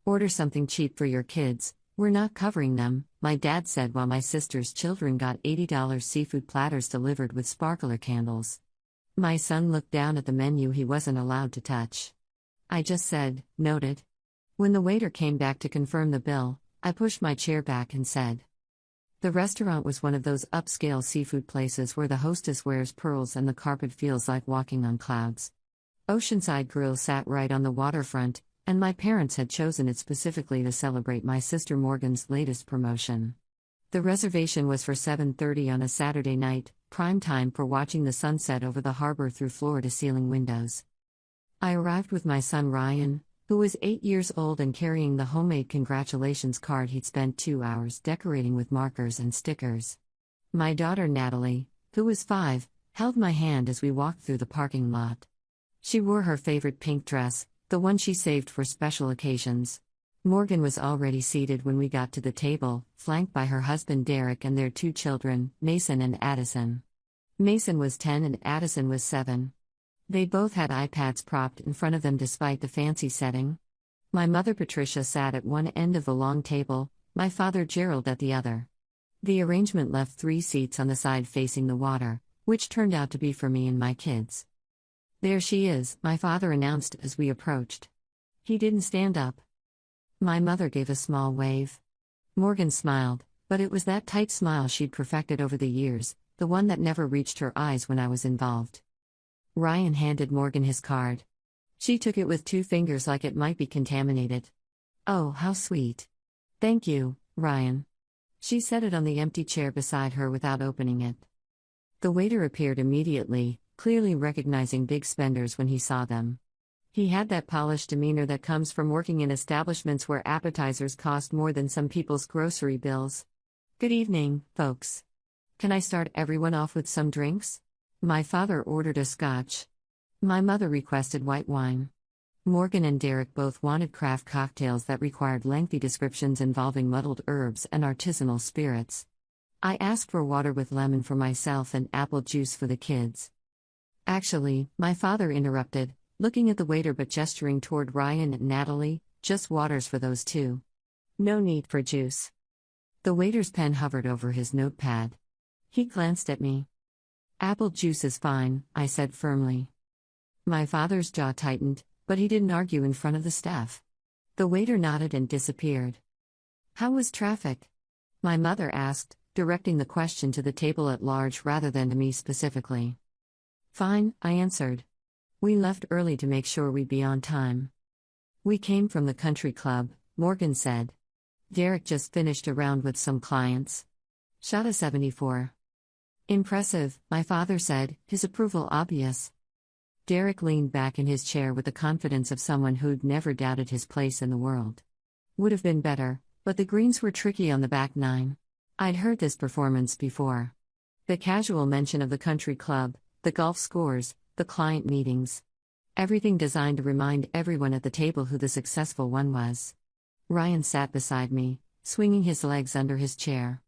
Order something cheap for your kids, we're not covering them, my dad said while my sister's children got $80 seafood platters delivered with sparkler candles. My son looked down at the menu he wasn't allowed to touch. I just said, noted. When the waiter came back to confirm the bill, I pushed my chair back and said, the restaurant was one of those upscale seafood places where the hostess wears pearls and the carpet feels like walking on clouds. Oceanside Grill sat right on the waterfront, and my parents had chosen it specifically to celebrate my sister Morgan's latest promotion. The reservation was for 7:30 on a Saturday night, prime time for watching the sunset over the harbor through floor-to-ceiling windows. I arrived with my son Ryan, who was 8 years old and carrying the homemade congratulations card he'd spent 2 hours decorating with markers and stickers. My daughter Natalie, who was 5, held my hand as we walked through the parking lot. She wore her favorite pink dress, the one she saved for special occasions. Morgan was already seated when we got to the table, flanked by her husband Derek and their 2 children, Mason and Addison. Mason was 10 and Addison was 7. They both had iPads propped in front of them despite the fancy setting. My mother Patricia sat at one end of the long table, my father Gerald at the other. The arrangement left 3 seats on the side facing the water, which turned out to be for me and my kids. There she is, my father announced as we approached. He didn't stand up. My mother gave a small wave. Morgan smiled, but it was that tight smile she'd perfected over the years, the one that never reached her eyes when I was involved. Ryan handed Morgan his card. She took it with 2 fingers like it might be contaminated. Oh, how sweet. Thank you, Ryan. She set it on the empty chair beside her without opening it. The waiter appeared immediately, clearly recognizing big spenders when he saw them. He had that polished demeanor that comes from working in establishments where appetizers cost more than some people's grocery bills. Good evening, folks. Can I start everyone off with some drinks? My father ordered a scotch. My mother requested white wine. Morgan and Derek both wanted craft cocktails that required lengthy descriptions involving muddled herbs and artisanal spirits. I asked for water with lemon for myself and apple juice for the kids. Actually, my father interrupted, looking at the waiter but gesturing toward Ryan and Natalie, just waters for those 2. No need for juice. The waiter's pen hovered over his notepad. He glanced at me. Apple juice is fine, I said firmly. My father's jaw tightened, but he didn't argue in front of the staff. The waiter nodded and disappeared. How was traffic? My mother asked, directing the question to the table at large rather than to me specifically. Fine, I answered. We left early to make sure we'd be on time. We came from the country club, Morgan said. Derek just finished a round with some clients. Shot a 74. Impressive, my father said, his approval obvious. Derek leaned back in his chair with the confidence of someone who'd never doubted his place in the world. Would have been better, but the greens were tricky on the back 9. I'd heard this performance before. The casual mention of the country club, the golf scores, the client meetings. Everything designed to remind everyone at the table who the successful one was. Ryan sat beside me, swinging his legs under his chair.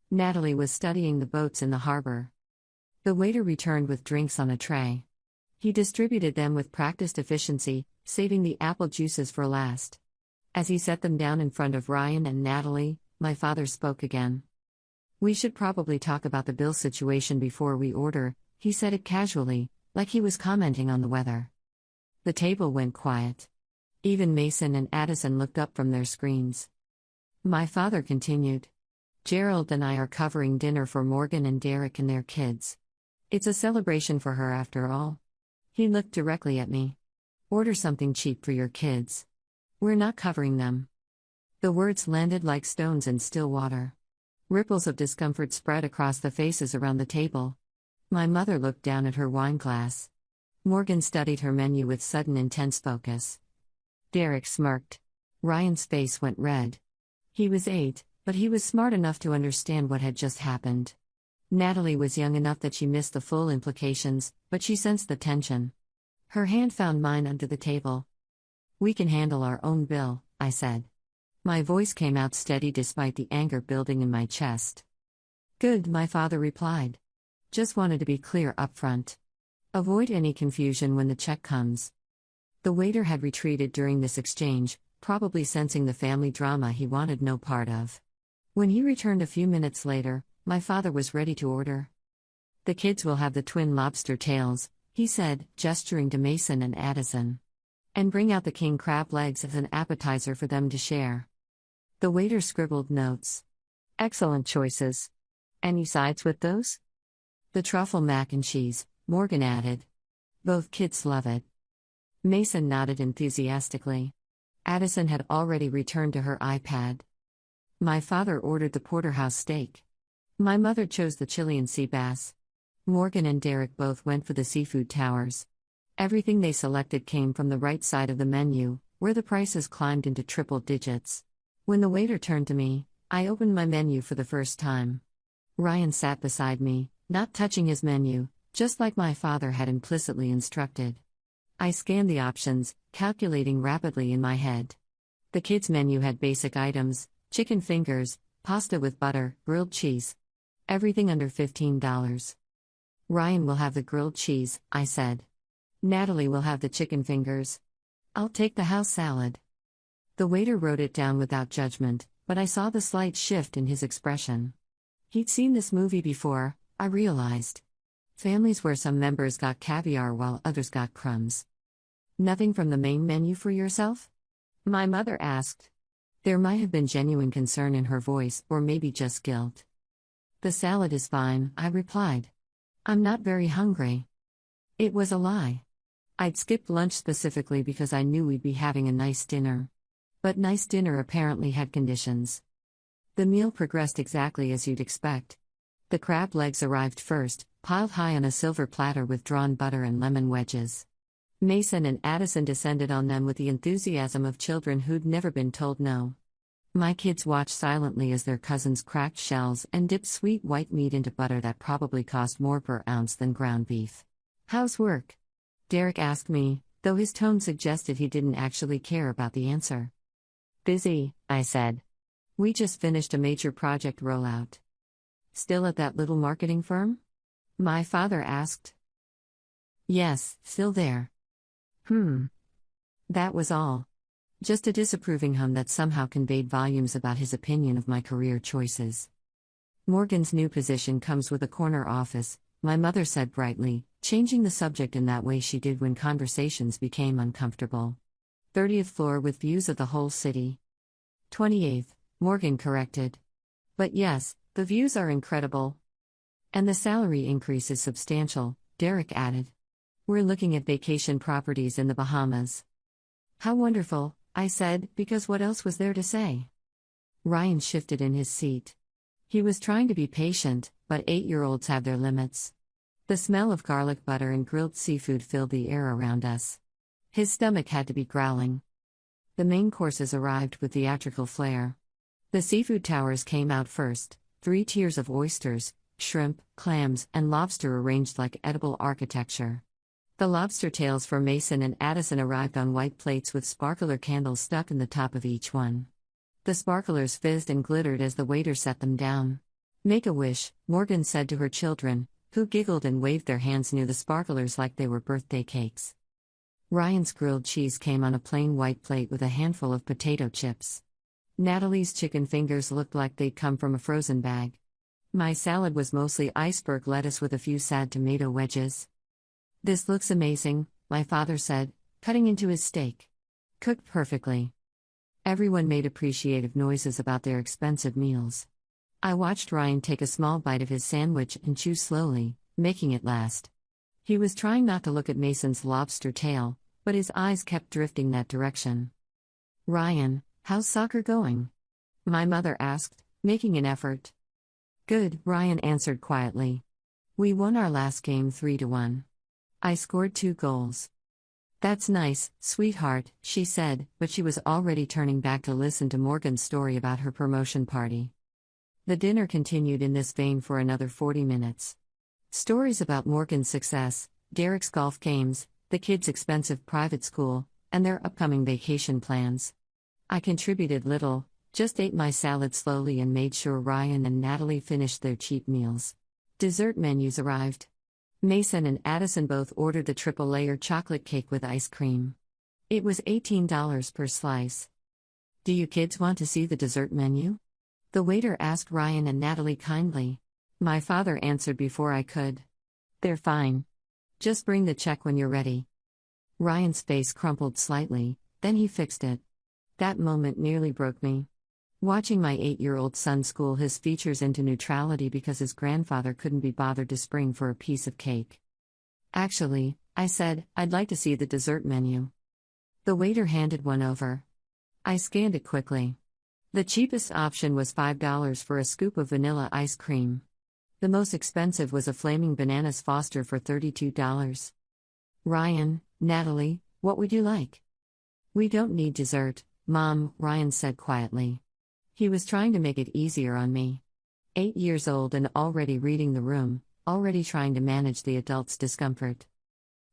Natalie was studying the boats in the harbor. The waiter returned with drinks on a tray. He distributed them with practiced efficiency, saving the apple juices for last. As he set them down in front of Ryan and Natalie, my father spoke again. We should probably talk about the bill situation before we order, he said it casually, like he was commenting on the weather. The table went quiet. Even Mason and Addison looked up from their screens. My father continued. Gerald and I are covering dinner for Morgan and Derek and their kids. It's a celebration for her after all. He looked directly at me. Order something cheap for your kids. We're not covering them. The words landed like stones in still water. Ripples of discomfort spread across the faces around the table. My mother looked down at her wine glass. Morgan studied her menu with sudden intense focus. Derek smirked. Ryan's face went red. He was 8, but he was smart enough to understand what had just happened. Natalie was young enough that she missed the full implications, but she sensed the tension. Her hand found mine under the table. We can handle our own bill, I said. My voice came out steady despite the anger building in my chest. Good, my father replied. Just wanted to be clear up front. Avoid any confusion when the check comes. The waiter had retreated during this exchange, probably sensing the family drama he wanted no part of. When he returned a few minutes later, my father was ready to order. "The kids will have the twin lobster tails," he said, gesturing to Mason and Addison. "And bring out the king crab legs as an appetizer for them to share." The waiter scribbled notes. "Excellent choices. Any sides with those?" "The truffle mac and cheese," Morgan added. "Both kids love it." Mason nodded enthusiastically. Addison had already returned to her iPad. My father ordered the porterhouse steak. My mother chose the Chilean sea bass. Morgan and Derek both went for the seafood towers. Everything they selected came from the right side of the menu, where the prices climbed into triple digits. When the waiter turned to me, I opened my menu for the first time. Ryan sat beside me, not touching his menu, just like my father had implicitly instructed. I scanned the options, calculating rapidly in my head. The kids' menu had basic items: chicken fingers, pasta with butter, grilled cheese. Everything under $15. "Ryan will have the grilled cheese," I said. "Natalie will have the chicken fingers. I'll take the house salad." The waiter wrote it down without judgment, but I saw the slight shift in his expression. He'd seen this movie before, I realized. Families where some members got caviar while others got crumbs. "Nothing from the main menu for yourself?" my mother asked. There might have been genuine concern in her voice, or maybe just guilt. "The salad is fine," I replied. "I'm not very hungry." It was a lie. I'd skipped lunch specifically because I knew we'd be having a nice dinner. But nice dinner apparently had conditions. The meal progressed exactly as you'd expect. The crab legs arrived first, piled high on a silver platter with drawn butter and lemon wedges. Mason and Addison descended on them with the enthusiasm of children who'd never been told no. My kids watched silently as their cousins cracked shells and dipped sweet white meat into butter that probably cost more per ounce than ground beef. "How's work?" Derek asked me, though his tone suggested he didn't actually care about the answer. "Busy," I said. "We just finished a major project rollout." "Still at that little marketing firm?" my father asked. "Yes, still there." That was all. Just a disapproving hum that somehow conveyed volumes about his opinion of my career choices. "Morgan's new position comes with a corner office," my mother said brightly, changing the subject in that way she did when conversations became uncomfortable. 30th floor with views of the whole city." 28th, Morgan corrected. "But yes, the views are incredible." "And the salary increase is substantial," Derek added. "We're looking at vacation properties in the Bahamas." "How wonderful," I said, because what else was there to say? Ryan shifted in his seat. He was trying to be patient, but 8-year-olds have their limits. The smell of garlic butter and grilled seafood filled the air around us. His stomach had to be growling. The main courses arrived with theatrical flair. The seafood towers came out first, 3 tiers of oysters, shrimp, clams, and lobster arranged like edible architecture. The lobster tails for Mason and Addison arrived on white plates with sparkler candles stuck in the top of each one. The sparklers fizzed and glittered as the waiter set them down. "Make a wish," Morgan said to her children, who giggled and waved their hands near the sparklers like they were birthday cakes. Ryan's grilled cheese came on a plain white plate with a handful of potato chips. Natalie's chicken fingers looked like they'd come from a frozen bag. My salad was mostly iceberg lettuce with a few sad tomato wedges. "This looks amazing," my father said, cutting into his steak. "Cooked perfectly." Everyone made appreciative noises about their expensive meals. I watched Ryan take a small bite of his sandwich and chew slowly, making it last. He was trying not to look at Mason's lobster tail, but his eyes kept drifting that direction. "Ryan, how's soccer going?" my mother asked, making an effort. "Good," Ryan answered quietly. "We won our last game 3-1. I scored 2 goals." "That's nice, sweetheart," she said, but she was already turning back to listen to Morgan's story about her promotion party. The dinner continued in this vein for another 40 minutes. Stories about Morgan's success, Derek's golf games, the kids' expensive private school, and their upcoming vacation plans. I contributed little, just ate my salad slowly and made sure Ryan and Natalie finished their cheap meals. Dessert menus arrived. Mason and Addison both ordered the triple-layer chocolate cake with ice cream. It was $18 per slice. Do you kids want to see the dessert menu? The waiter asked Ryan and Natalie kindly. My father answered before I could. They're fine. Just bring the check when you're ready. Ryan's face crumpled slightly, then he fixed it. That moment nearly broke me. Watching my 8-year-old son school his features into neutrality because his grandfather couldn't be bothered to spring for a piece of cake. Actually, I said, I'd like to see the dessert menu. The waiter handed one over. I scanned it quickly. The cheapest option was $5 for a scoop of vanilla ice cream. The most expensive was a flaming bananas Foster for $32. Ryan, Natalie, what would you like? We don't need dessert, Mom, Ryan said quietly. He was trying to make it easier on me. 8 years old and already reading the room, already trying to manage the adult's discomfort.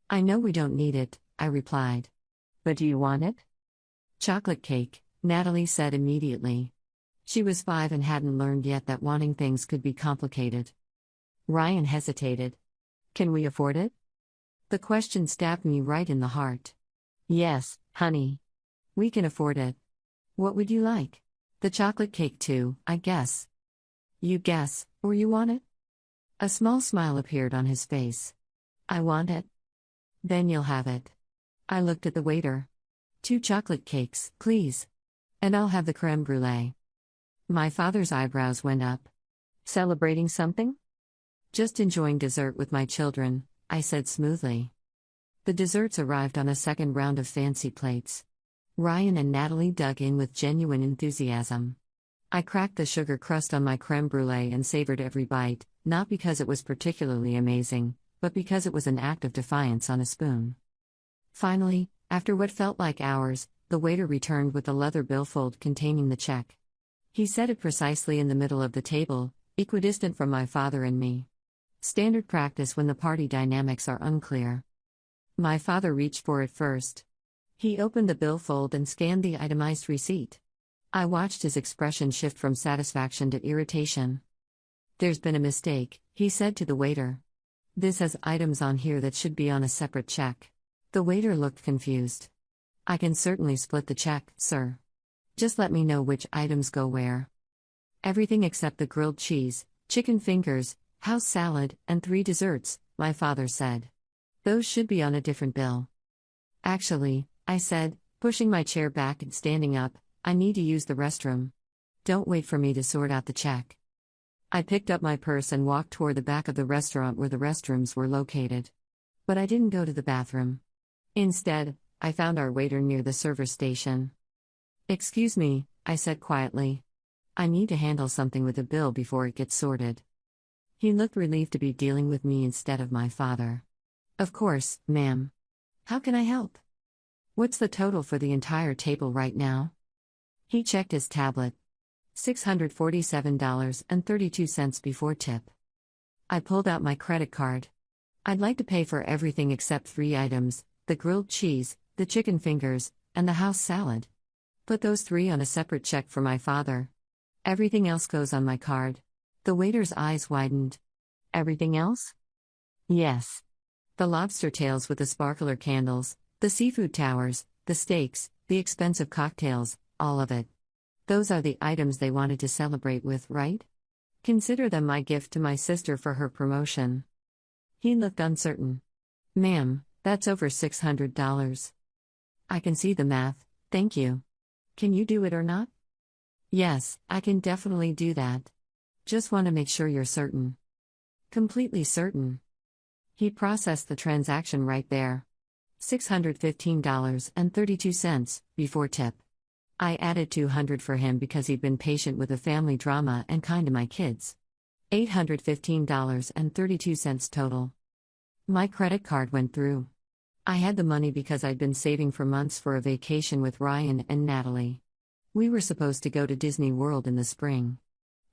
I know we don't need it, I replied. But do you want it? Chocolate cake, Natalie said immediately. She was 5 and hadn't learned yet that wanting things could be complicated. Ryan hesitated. Can we afford it? The question stabbed me right in the heart. Yes, honey. We can afford it. What would you like? The chocolate cake too, I guess. You guess, or you want it? A small smile appeared on his face. I want it. Then you'll have it. I looked at the waiter. 2 chocolate cakes, please. And I'll have the crème brûlée. My father's eyebrows went up. Celebrating something? Just enjoying dessert with my children, I said smoothly. The desserts arrived on a second round of fancy plates. Ryan and Natalie dug in with genuine enthusiasm. I cracked the sugar crust on my crème brûlée and savored every bite, not because it was particularly amazing, but because it was an act of defiance on a spoon. Finally, after what felt like hours, the waiter returned with a leather billfold containing the check. He set it precisely in the middle of the table, equidistant from my father and me. Standard practice when the party dynamics are unclear. My father reached for it first. He opened the billfold and scanned the itemized receipt. I watched his expression shift from satisfaction to irritation. There's been a mistake, he said to the waiter. This has items on here that should be on a separate check. The waiter looked confused. I can certainly split the check, sir. Just let me know which items go where. Everything except the grilled cheese, chicken fingers, house salad, and 3 desserts, my father said. Those should be on a different bill. Actually, I said, pushing my chair back and standing up, I need to use the restroom. Don't wait for me to sort out the check. I picked up my purse and walked toward the back of the restaurant where the restrooms were located. But I didn't go to the bathroom. Instead, I found our waiter near the service station. Excuse me, I said quietly. I need to handle something with the bill before it gets sorted. He looked relieved to be dealing with me instead of my father. Of course, ma'am. How can I help? What's the total for the entire table right now? He checked his tablet. $647.32 before tip. I pulled out my credit card. I'd like to pay for everything except 3 items, the grilled cheese, the chicken fingers, and the house salad. Put those 3 on a separate check for my father. Everything else goes on my card. The waiter's eyes widened. Everything else? Yes. The lobster tails with the sparkler candles, the seafood towers, the steaks, the expensive cocktails, all of it. Those are the items they wanted to celebrate with, right? Consider them my gift to my sister for her promotion. He looked uncertain. Ma'am, that's over $600. I can see the math, thank you. Can you do it or not? Yes, I can definitely do that. Just want to make sure you're certain. Completely certain. He processed the transaction right there. $615.32, before tip. I added $200 for him because he'd been patient with the family drama and kind to my kids. $815.32 total. My credit card went through. I had the money because I'd been saving for months for a vacation with Ryan and Natalie. We were supposed to go to Disney World in the spring.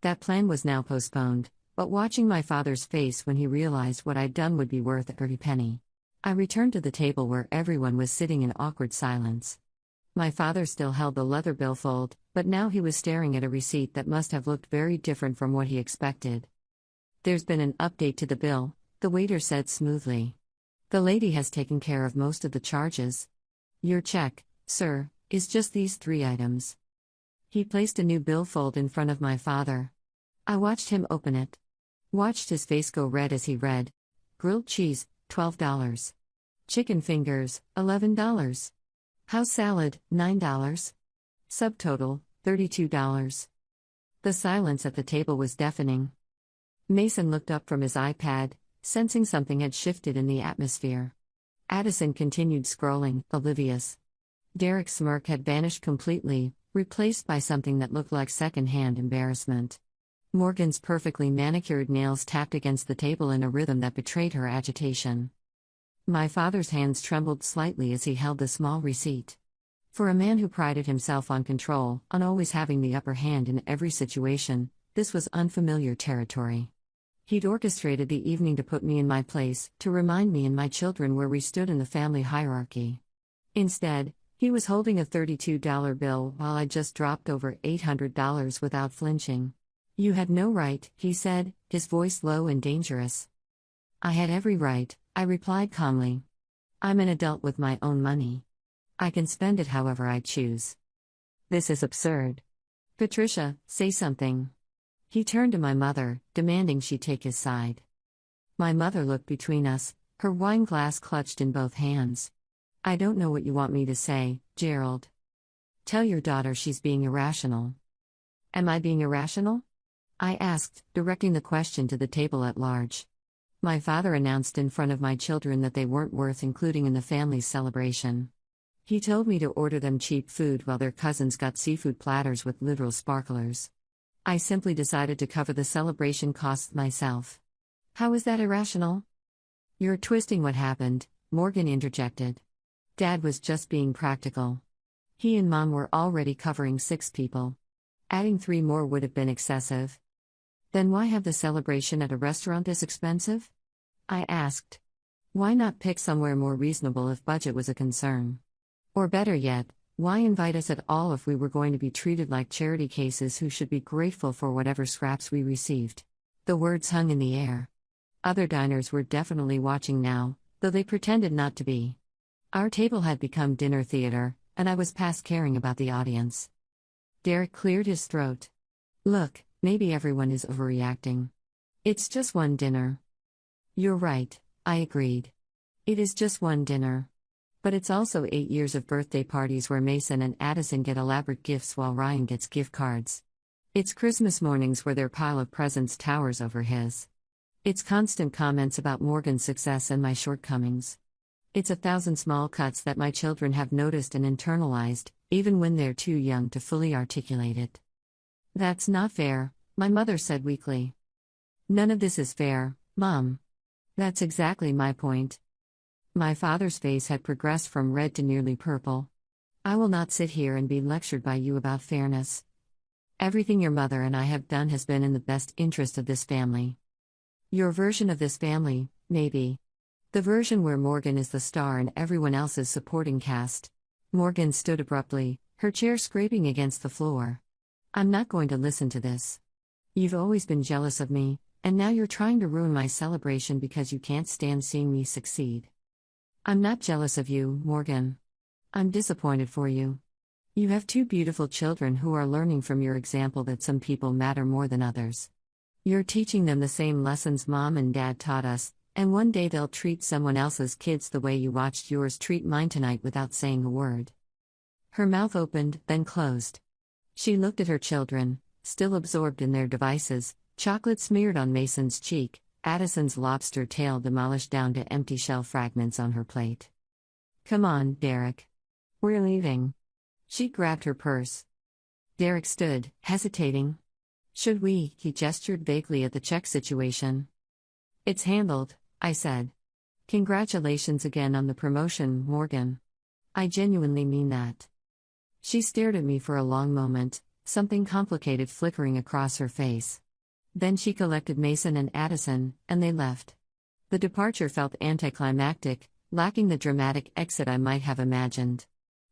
That plan was now postponed, but watching my father's face when he realized what I'd done would be worth every penny. I returned to the table where everyone was sitting in awkward silence. My father still held the leather billfold, but now he was staring at a receipt that must have looked very different from what he expected. There's been an update to the bill, the waiter said smoothly. The lady has taken care of most of the charges. Your check, sir, is just these 3 items. He placed a new billfold in front of my father. I watched him open it. Watched his face go red as he read. Grilled cheese, $12. Chicken fingers, $11. House salad, $9. Subtotal, $32. The silence at the table was deafening. Mason looked up from his iPad, sensing something had shifted in the atmosphere. Addison continued scrolling, oblivious. Derek's smirk had vanished completely, replaced by something that looked like second-hand embarrassment. Morgan's perfectly manicured nails tapped against the table in a rhythm that betrayed her agitation. My father's hands trembled slightly as he held the small receipt. For a man who prided himself on control, on always having the upper hand in every situation, this was unfamiliar territory. He'd orchestrated the evening to put me in my place, to remind me and my children where we stood in the family hierarchy. Instead, he was holding a $32 bill while I just dropped over $800 without flinching. "You had no right," he said, his voice low and dangerous. "I had every right," I replied calmly. "I'm an adult with my own money. I can spend it however I choose." "This is absurd. Patricia, say something." He turned to my mother, demanding she take his side. My mother looked between us, her wine glass clutched in both hands. "I don't know what you want me to say, Gerald. Tell your daughter she's being irrational." "Am I being irrational?" I asked, directing the question to the table at large. My father announced in front of my children that they weren't worth including in the family's celebration. He told me to order them cheap food while their cousins got seafood platters with literal sparklers. I simply decided to cover the celebration costs myself. "How is that irrational?" "You're twisting what happened," Morgan interjected. "Dad was just being practical. He and Mom were already covering 6 people. Adding 3 more would have been excessive." "Then why have the celebration at a restaurant this expensive?" I asked. "Why not pick somewhere more reasonable if budget was a concern? Or better yet, why invite us at all if we were going to be treated like charity cases who should be grateful for whatever scraps we received?" The words hung in the air. Other diners were definitely watching now, though they pretended not to be. Our table had become dinner theater, and I was past caring about the audience. Derek cleared his throat. "Look, maybe everyone is overreacting. It's just one dinner." "You're right," I agreed. "It is just one dinner. But it's also 8 years of birthday parties where Mason and Addison get elaborate gifts while Ryan gets gift cards. It's Christmas mornings where their pile of presents towers over his. It's constant comments about Morgan's success and my shortcomings. It's 1,000 small cuts that my children have noticed and internalized, even when they're too young to fully articulate it." "That's not fair," my mother said weakly. "None of this is fair, Mom. That's exactly my point." My father's face had progressed from red to nearly purple. "I will not sit here and be lectured by you about fairness. Everything your mother and I have done has been in the best interest of this family. Your version of this family, maybe. The version where Morgan is the star and everyone else is supporting cast." Morgan stood abruptly, her chair scraping against the floor. "I'm not going to listen to this. You've always been jealous of me, and now you're trying to ruin my celebration because you can't stand seeing me succeed." "I'm not jealous of you, Morgan. I'm disappointed for you. You have 2 beautiful children who are learning from your example that some people matter more than others. You're teaching them the same lessons Mom and Dad taught us, and one day they'll treat someone else's kids the way you watched yours treat mine tonight without saying a word." Her mouth opened, then closed. She looked at her children, still absorbed in their devices, chocolate smeared on Mason's cheek, Addison's lobster tail demolished down to empty shell fragments on her plate. "Come on, Derek. We're leaving." She grabbed her purse. Derek stood, hesitating. "Should we?" He gestured vaguely at the check situation. "It's handled," I said. "Congratulations again on the promotion, Morgan. I genuinely mean that." She stared at me for a long moment, something complicated flickering across her face. Then she collected Mason and Addison, and they left. The departure felt anticlimactic, lacking the dramatic exit I might have imagined.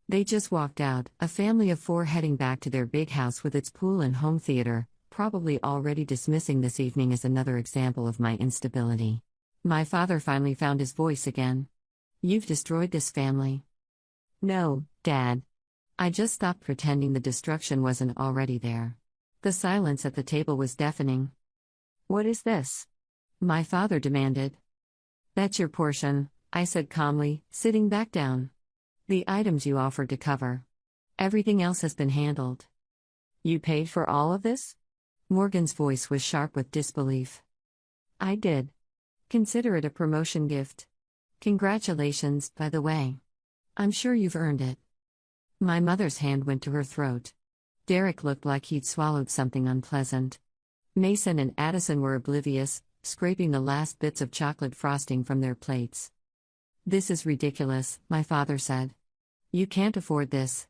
They just walked out, a family of 4 heading back to their big house with its pool and home theater, probably already dismissing this evening as another example of my instability. My father finally found his voice again. "You've destroyed this family." "No, Dad. I just stopped pretending the destruction wasn't already there. The silence at the table was deafening. "What is this?" my father demanded. "That's your portion," I said calmly, sitting back down. "The items you offered to cover. Everything else has been handled." "You paid for all of this?" Morgan's voice was sharp with disbelief. "I did. Consider it a promotion gift. Congratulations, by the way. I'm sure you've earned it." My mother's hand went to her throat. Derek looked like he'd swallowed something unpleasant. Mason and Addison were oblivious, scraping the last bits of chocolate frosting from their plates. "This is ridiculous," my father said. "You can't afford this."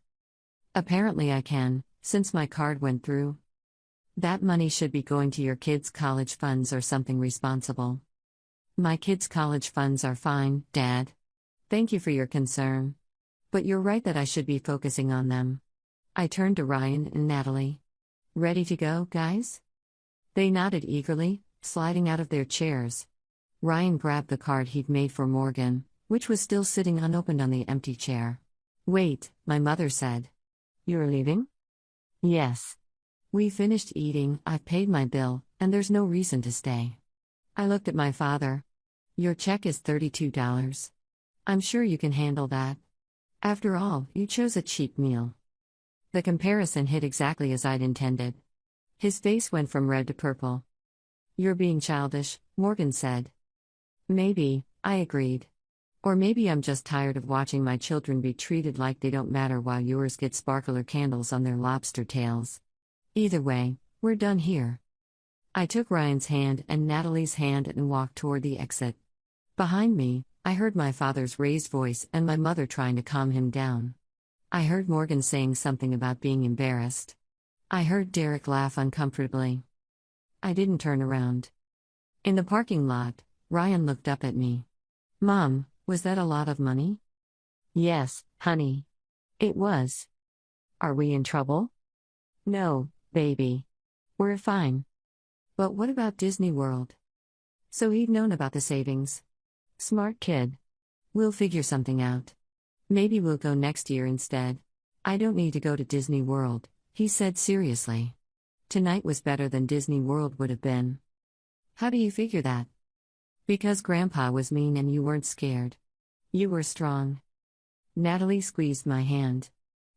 "Apparently I can, since my card went through. That money should be going to your kids' college funds or something responsible." "My kids' college funds are fine, Dad. Thank you for your concern. But you're right that I should be focusing on them." I turned to Ryan and Natalie. "Ready to go, guys?" They nodded eagerly, sliding out of their chairs. Ryan grabbed the card he'd made for Morgan, which was still sitting unopened on the empty chair. "Wait," my mother said. "You're leaving?" "Yes. We finished eating, I've paid my bill, and there's no reason to stay." I looked at my father. "Your check is $32. I'm sure you can handle that. After all, you chose a cheap meal." The comparison hit exactly as I'd intended. His face went from red to purple. "You're being childish," Morgan said. "Maybe," I agreed. "Or maybe I'm just tired of watching my children be treated like they don't matter while yours get sparkler candles on their lobster tails. Either way, we're done here." I took Ryan's hand and Natalie's hand and walked toward the exit. Behind me, I heard my father's raised voice and my mother trying to calm him down. I heard Morgan saying something about being embarrassed. I heard Derek laugh uncomfortably. I didn't turn around. In the parking lot, Ryan looked up at me. "Mom, was that a lot of money?" "Yes, honey. It was." "Are we in trouble?" "No, baby. We're fine." "But what about Disney World?" So he'd known about the savings. Smart kid. "We'll figure something out. Maybe we'll go next year instead." "I don't need to go to Disney World," he said seriously. Tonight was better than Disney World would have been. "How do you figure that?" "Because Grandpa was mean and you weren't scared. You were strong." Natalie squeezed my hand.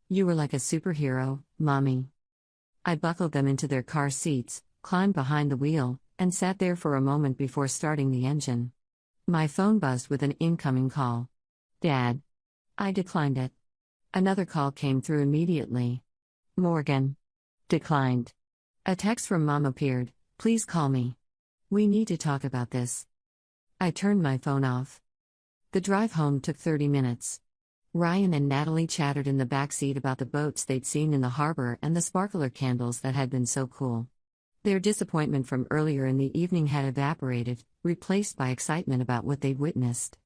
"You were like a superhero, Mommy." I buckled them into their car seats, climbed behind the wheel, and sat there for a moment before starting the engine. My phone buzzed with an incoming call. "Dad." I declined it. Another call came through immediately. "Morgan." Declined. A text from Mom appeared. "Please call me. We need to talk about this." I turned my phone off. The drive home took 30 minutes. Ryan and Natalie chattered in the back seat about the boats they'd seen in the harbor and the sparkler candles that had been so cool. Their disappointment from earlier in the evening had evaporated, replaced by excitement about what they'd witnessed.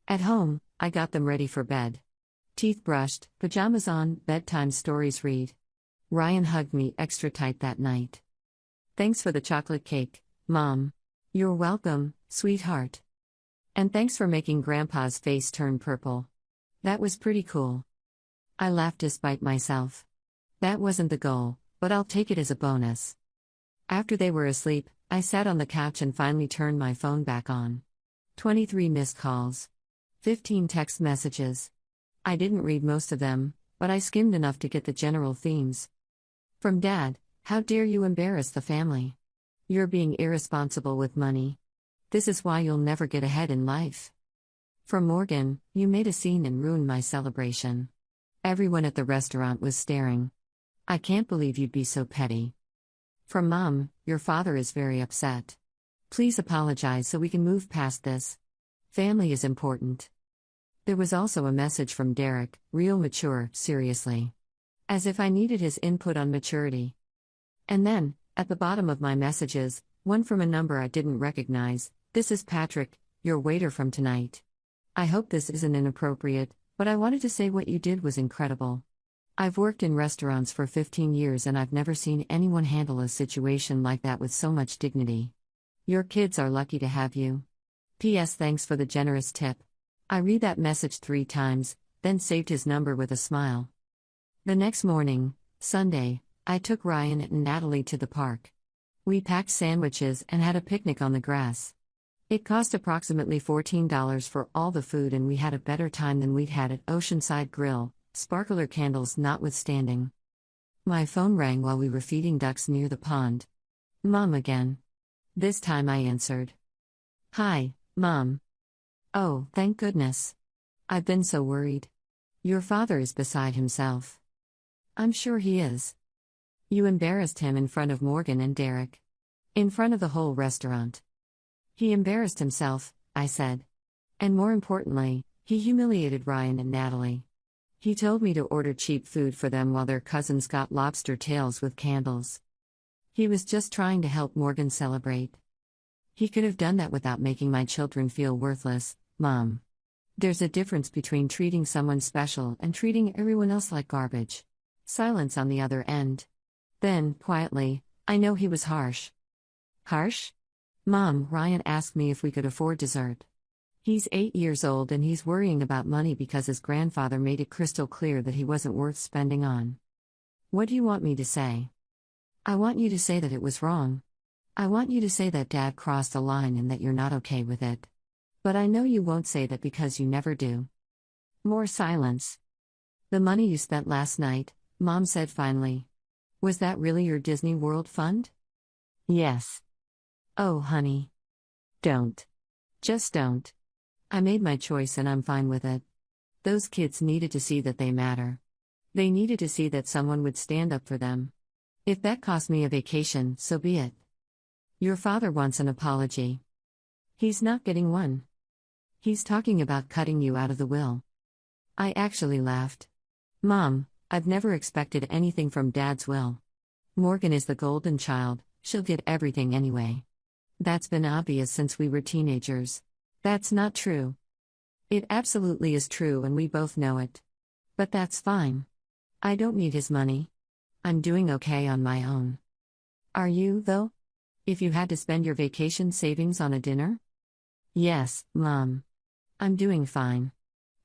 At home, I got them ready for bed. Teeth brushed, pajamas on, bedtime stories read. Ryan hugged me extra tight that night. "Thanks for the chocolate cake, Mom." "You're welcome, sweetheart. And thanks for making Grandpa's face turn purple. That was pretty cool." I laughed despite myself. That wasn't the goal, but I'll take it as a bonus. After they were asleep, I sat on the couch and finally turned my phone back on. 23 missed calls. 15 text messages. I didn't read most of them, but I skimmed enough to get the general themes. From Dad: "How dare you embarrass the family? You're being irresponsible with money. This is why you'll never get ahead in life." From Morgan: "You made a scene and ruined my celebration. Everyone at the restaurant was staring. I can't believe you'd be so petty." From Mom: "Your father is very upset. Please apologize so we can move past this. Family is important." There was also a message from Derek: "Real mature, seriously." As if I needed his input on maturity. And then, at the bottom of my messages, one from a number I didn't recognize: "This is Patrick, your waiter from tonight. I hope this isn't inappropriate, but I wanted to say what you did was incredible. I've worked in restaurants for 15 years and I've never seen anyone handle a situation like that with so much dignity. Your kids are lucky to have you. P.S. Thanks for the generous tip." I read that message 3 times, then saved his number with a smile. The next morning, Sunday, I took Ryan and Natalie to the park. We packed sandwiches and had a picnic on the grass. It cost approximately $14 for all the food, and we had a better time than we'd had at Oceanside Grill, sparkler candles notwithstanding. My phone rang while we were feeding ducks near the pond. Mom again. This time I answered. Hi, Mom. Oh, thank goodness. I've been so worried. Your father is beside himself. I'm sure he is. You embarrassed him in front of Morgan and Derek. In front of the whole restaurant. He embarrassed himself, I said. And more importantly, he humiliated Ryan and Natalie. He told me to order cheap food for them while their cousins got lobster tails with candles. He was just trying to help Morgan celebrate. He could have done that without making my children feel worthless, Mom. There's a difference between treating someone special and treating everyone else like garbage. Silence on the other end. Then, quietly, I know he was harsh. Harsh? Mom, Ryan asked me if we could afford dessert. He's 8 years old and he's worrying about money because his grandfather made it crystal clear that he wasn't worth spending on. What do you want me to say? I want you to say that it was wrong. I want you to say that Dad crossed a line and that you're not okay with it. But I know you won't say that because you never do. More silence. The money you spent last night, Mom said finally. Was that really your Disney World fund? Yes. Oh, honey. Don't. Just don't. I made my choice and I'm fine with it. Those kids needed to see that they matter. They needed to see that someone would stand up for them. If that cost me a vacation, so be it. Your father wants an apology. He's not getting one. He's talking about cutting you out of the will. I actually laughed. Mom, I've never expected anything from Dad's will. Morgan is the golden child, she'll get everything anyway. That's been obvious since we were teenagers. That's not true. It absolutely is true and we both know it. But that's fine. I don't need his money. I'm doing okay on my own. Are you, though? If you had to spend your vacation savings on a dinner? Yes, Mom. I'm doing fine.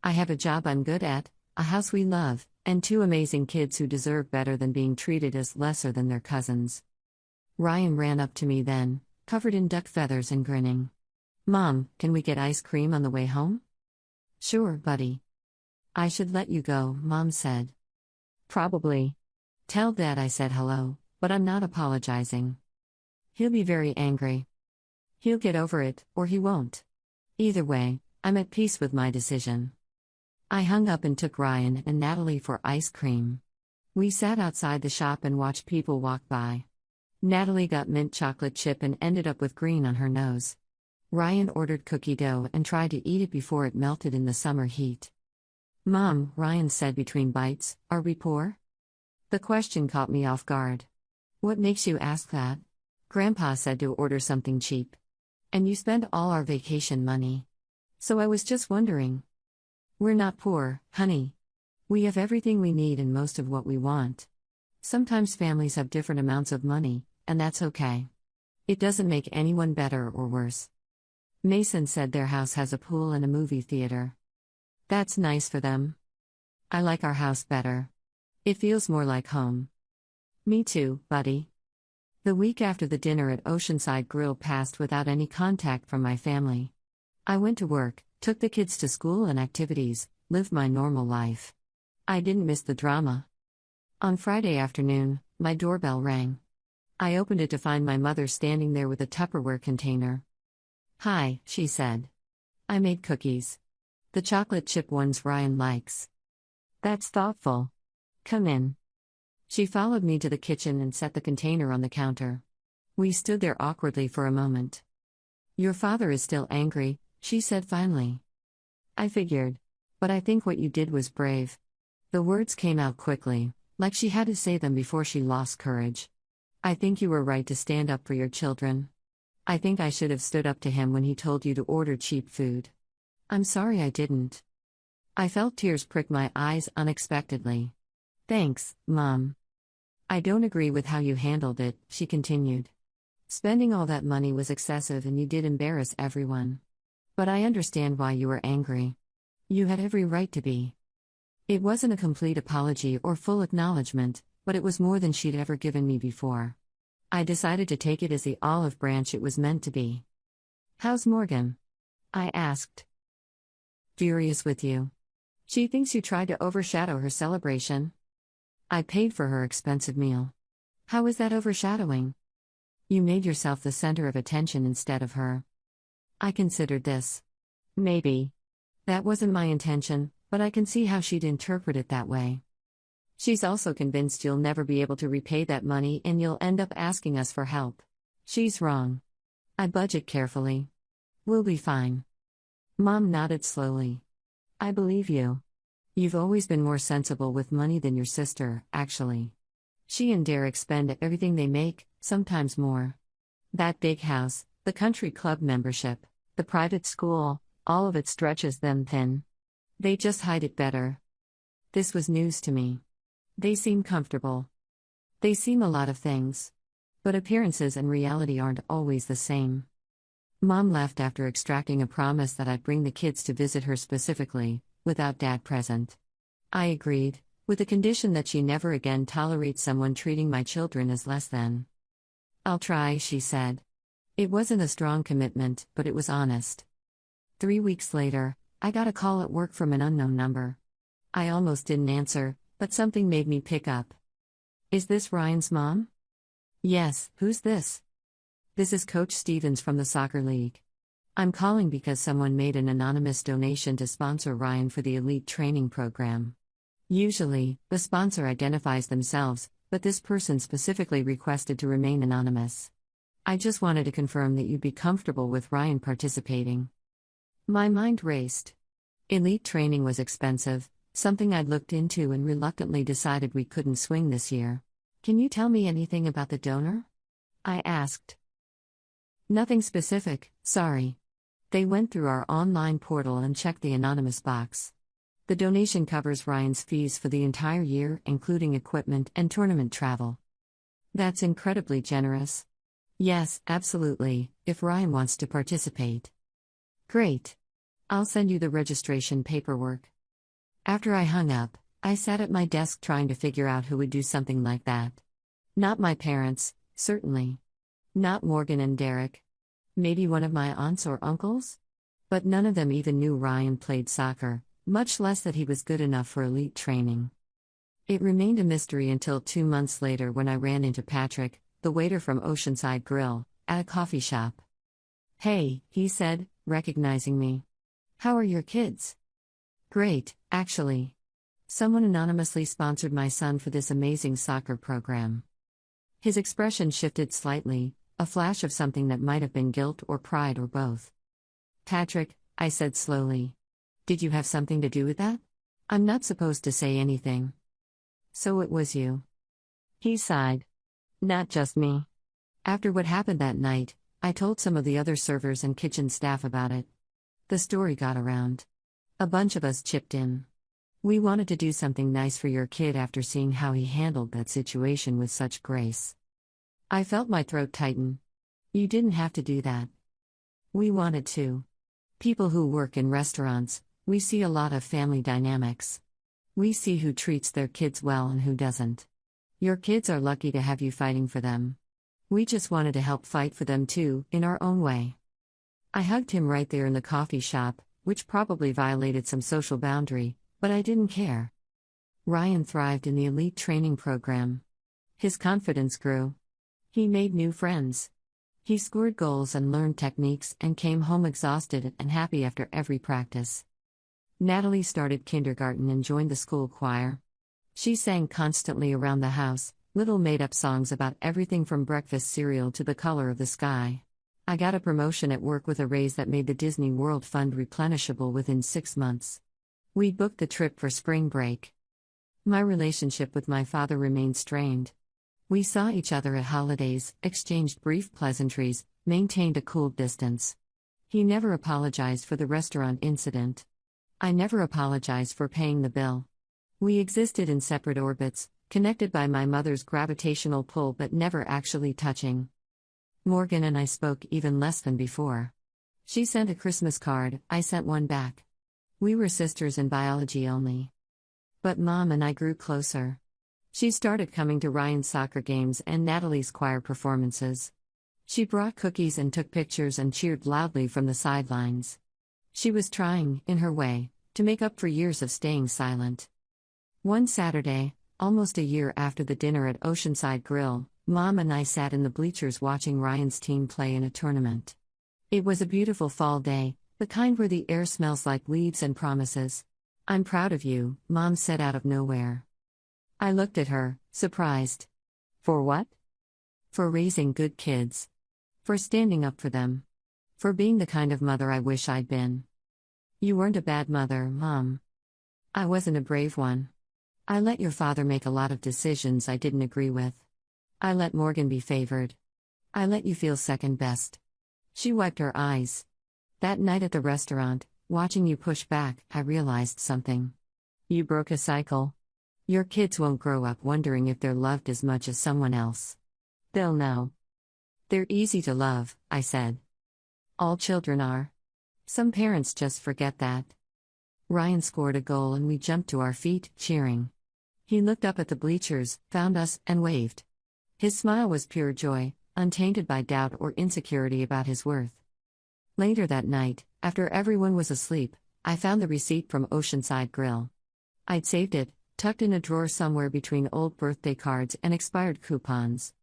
I have a job I'm good at, a house we love, and 2 amazing kids who deserve better than being treated as lesser than their cousins. Ryan ran up to me then, covered in duck feathers and grinning. Mom, can we get ice cream on the way home? Sure, buddy. I should let you go, Mom said. Probably. Tell Dad I said hello, but I'm not apologizing. He'll be very angry. He'll get over it, or he won't. Either way, I'm at peace with my decision. I hung up and took Ryan and Natalie for ice cream. We sat outside the shop and watched people walk by. Natalie got mint chocolate chip and ended up with green on her nose. Ryan ordered cookie dough and tried to eat it before it melted in the summer heat. Mom, Ryan said between bites, are we poor? The question caught me off guard. What makes you ask that? Grandpa said to order something cheap. And you spend all our vacation money. So I was just wondering. We're not poor, honey. We have everything we need and most of what we want. Sometimes families have different amounts of money, and that's okay. It doesn't make anyone better or worse. Mason said their house has a pool and a movie theater. That's nice for them. I like our house better. It feels more like home. Me too, buddy. The week after the dinner at Oceanside Grill passed without any contact from my family. I went to work, took the kids to school and activities, lived my normal life. I didn't miss the drama. On Friday afternoon, my doorbell rang. I opened it to find my mother standing there with a Tupperware container. Hi, she said. I made cookies. The chocolate chip ones Ryan likes. That's thoughtful. Come in. She followed me to the kitchen and set the container on the counter. We stood there awkwardly for a moment. Your father is still angry, she said finally. I figured. But I think what you did was brave. The words came out quickly, like she had to say them before she lost courage. I think you were right to stand up for your children. I think I should have stood up to him when he told you to order cheap food. I'm sorry I didn't. I felt tears prick my eyes unexpectedly. Thanks, Mom. I don't agree with how you handled it, she continued. Spending all that money was excessive and you did embarrass everyone. But I understand why you were angry. You had every right to be. It wasn't a complete apology or full acknowledgement, but it was more than she'd ever given me before. I decided to take it as the olive branch it was meant to be. "How's Morgan?" I asked. "Furious with you. She thinks you tried to overshadow her celebration." "I paid for her expensive meal." "How is that overshadowing?" "You made yourself the center of attention instead of her." I considered this. Maybe. That wasn't my intention, but I can see how she'd interpret it that way. "She's also convinced you'll never be able to repay that money and you'll end up asking us for help." "She's wrong. I budget carefully. We'll be fine." Mom nodded slowly. "I believe you. You've always been more sensible with money than your sister, actually. She and Derek spend everything they make, sometimes more. That big house, the country club membership, the private school, all of it stretches them thin. They just hide it better." This was news to me. They seem comfortable. They seem a lot of things. But appearances and reality aren't always the same. Mom left after extracting a promise that I'd bring the kids to visit her specifically, without Dad present. I agreed, with the condition that she never again tolerates someone treating my children as less than. "I'll try," she said. It wasn't a strong commitment, but it was honest. 3 weeks later, I got a call at work from an unknown number. I almost didn't answer, but something made me pick up. "Is this Ryan's mom?" "Yes, who's this?" "This is Coach Stevens from the soccer league. I'm calling because someone made an anonymous donation to sponsor Ryan for the elite training program. Usually, the sponsor identifies themselves, but this person specifically requested to remain anonymous. I just wanted to confirm that you'd be comfortable with Ryan participating." My mind raced. Elite training was expensive, something I'd looked into and reluctantly decided we couldn't swing this year. "Can you tell me anything about the donor?" I asked. "Nothing specific, sorry. They went through our online portal and checked the anonymous box. The donation covers Ryan's fees for the entire year, including equipment and tournament travel." "That's incredibly generous." "Yes, absolutely, if Ryan wants to participate." "Great. I'll send you the registration paperwork." After I hung up, I sat at my desk trying to figure out who would do something like that. Not my parents, certainly. Not Morgan and Derek. Maybe one of my aunts or uncles? But none of them even knew Ryan played soccer, much less that he was good enough for elite training. It remained a mystery until 2 months later when I ran into Patrick, the waiter from Oceanside Grill, at a coffee shop. "Hey," he said, recognizing me. "How are your kids?" "Great, actually. Someone anonymously sponsored my son for this amazing soccer program." His expression shifted slightly, a flash of something that might have been guilt or pride or both. "Patrick," I said slowly. "Did you have something to do with that? I'm not supposed to say anything." "So it was you." He sighed. "Not just me. After what happened that night, I told some of the other servers and kitchen staff about it. The story got around. A bunch of us chipped in. We wanted to do something nice for your kid after seeing how he handled that situation with such grace." I felt my throat tighten. "You didn't have to do that." "We wanted to. People who work in restaurants, we see a lot of family dynamics. We see who treats their kids well and who doesn't. Your kids are lucky to have you fighting for them. We just wanted to help fight for them too, in our own way." I hugged him right there in the coffee shop, which probably violated some social boundary, but I didn't care. Ryan thrived in the elite training program. His confidence grew. He made new friends. He scored goals and learned techniques and came home exhausted and happy after every practice. Natalie started kindergarten and joined the school choir. She sang constantly around the house, little made-up songs about everything from breakfast cereal to the color of the sky. I got a promotion at work with a raise that made the Disney World fund replenishable within 6 months. We booked the trip for spring break. My relationship with my father remained strained. We saw each other at holidays, exchanged brief pleasantries, maintained a cool distance. He never apologized for the restaurant incident. I never apologized for paying the bill. We existed in separate orbits, connected by my mother's gravitational pull but never actually touching. Morgan and I spoke even less than before. She sent a Christmas card, I sent one back. We were sisters in biology only. But Mom and I grew closer. She started coming to Ryan's soccer games and Natalie's choir performances. She brought cookies and took pictures and cheered loudly from the sidelines. She was trying, in her way, to make up for years of staying silent. One Saturday, almost a year after the dinner at Oceanside Grill, Mom and I sat in the bleachers watching Ryan's team play in a tournament. It was a beautiful fall day, the kind where the air smells like leaves and promises. "I'm proud of you," Mom said out of nowhere. I looked at her, surprised. For what? For raising good kids. For standing up for them. For being the kind of mother I wish I'd been. "You weren't a bad mother, Mom." "I wasn't a brave one. I let your father make a lot of decisions I didn't agree with. I let Morgan be favored. I let you feel second best." She wiped her eyes. "That night at the restaurant, watching you push back, I realized something. You broke a cycle. Your kids won't grow up wondering if they're loved as much as someone else. They'll know. They're easy to love," I said. "All children are. Some parents just forget that." Ryan scored a goal and we jumped to our feet, cheering. He looked up at the bleachers, found us, and waved. His smile was pure joy, untainted by doubt or insecurity about his worth. Later that night, after everyone was asleep, I found the receipt from Oceanside Grill. I'd saved it, tucked in a drawer somewhere between old birthday cards and expired coupons.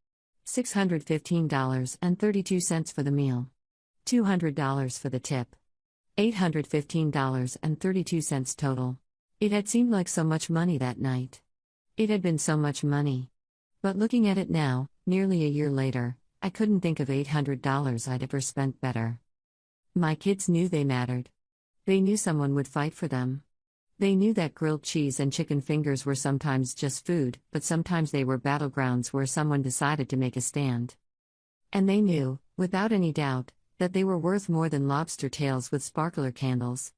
$615.32 for the meal. $200 for the tip. $815.32 total. It had seemed like so much money that night. It had been so much money. But looking at it now, nearly a year later, I couldn't think of $800 I'd ever spent better. My kids knew they mattered. They knew someone would fight for them. They knew that grilled cheese and chicken fingers were sometimes just food, but sometimes they were battlegrounds where someone decided to make a stand. And they knew, without any doubt, that they were worth more than lobster tails with sparkler candles.